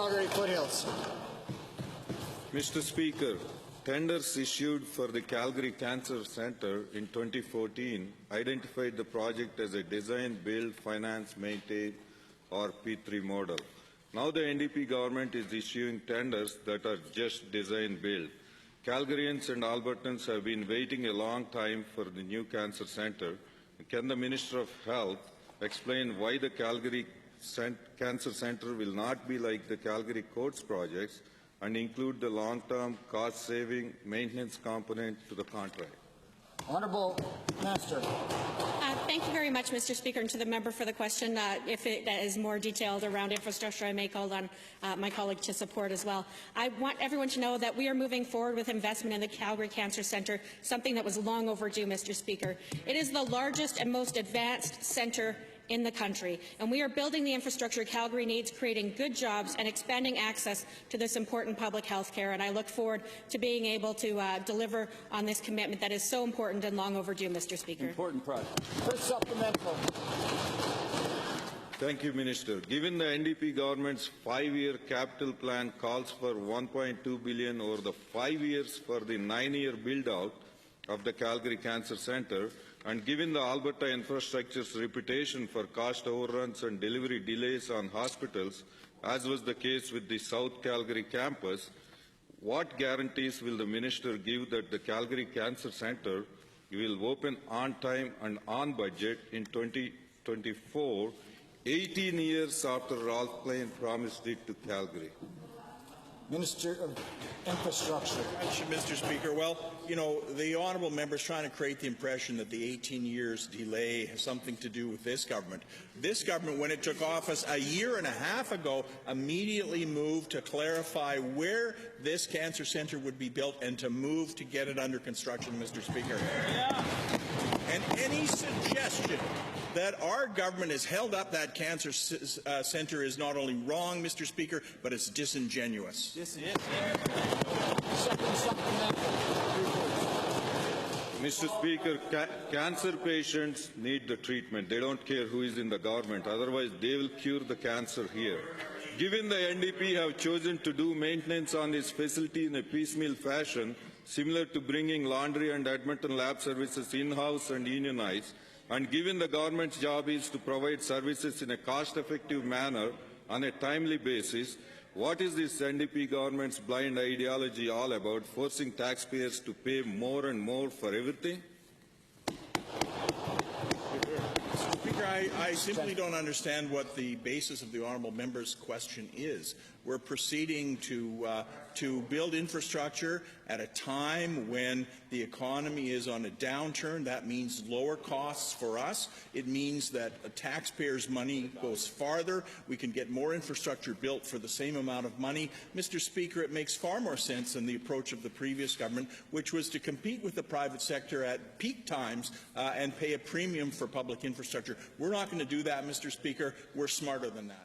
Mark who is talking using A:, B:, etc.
A: Calgary Foothills.
B: Mr. Speaker, tenders issued for the Calgary Cancer Centre in 2014 identified the project as a design, build, finance, maintain or P3 model. Now the NDP government is issuing tenders that are just design build. Calgarians and Albertans have been waiting a long time for the new cancer centre. Can the Minister of Health explain why the Calgary Cancer Centre will not be like the Calgary Courts projects and include the long-term cost-saving maintenance component to the contract?
A: Honourable Minister.
C: Thank you very much, Mr. Speaker, and to the member for the question. If it is more detailed around infrastructure, I may call on my colleague to support as well. I want everyone to know that we are moving forward with investment in the Calgary Cancer Centre, something that was long overdue, Mr. Speaker. It is the largest and most advanced centre in the country, and we are building the infrastructure Calgary needs, creating good jobs and expanding access to this important public health care, and I look forward to being able to deliver on this commitment that is so important and long overdue, Mr. Speaker.
A: Important project. First supplemental.
B: Thank you, Minister. Given the NDP government's 5-year capital plan calls for $1.2 billion over the 5 years for the 9-year build-out of the Calgary Cancer Centre, and given the Alberta infrastructure's reputation for cost overruns and delivery delays on hospitals, as was the case with the South Calgary campus, what guarantees will the Minister give that the Calgary Cancer Centre will open on time and on budget in 2024, 18 years after Ralph Klein promised it to Calgary?
A: Minister of Infrastructure.
D: Mr. Speaker, well, you know, the honourable member is trying to create the impression that the 18 years delay has something to do with this government. This government, when it took office a year and a half ago, immediately moved to clarify where this cancer centre would be built and to move to get it under construction, Mr. Speaker. Yeah. And any suggestion that our government has held up that cancer centre is not only wrong, Mr. Speaker, but it's disingenuous.
B: Mr. Speaker, cancer patients need the treatment. They don't care who is in the government. Otherwise, they will cure the cancer here. Given the NDP have chosen to do maintenance on this facility in a piecemeal fashion, similar to bringing laundry and Edmonton lab services in-house and unionized, and given the government's job is to provide services in a cost-effective manner on a timely basis, what is this NDP government's blind ideology all about, forcing taxpayers to pay more and more for everything?
D: Speaker, I simply don't understand what the basis of the honourable member's question is. We're proceeding to build infrastructure at a time when the economy is on a downturn. That means lower costs for us. It means that taxpayers' money goes farther. We can get more infrastructure built for the same amount of money. Mr. Speaker, it makes far more sense than the approach of the previous government, which was to compete with the private sector at peak times and pay a premium for public infrastructure. We're not going to do that, Mr. Speaker. We're smarter than that.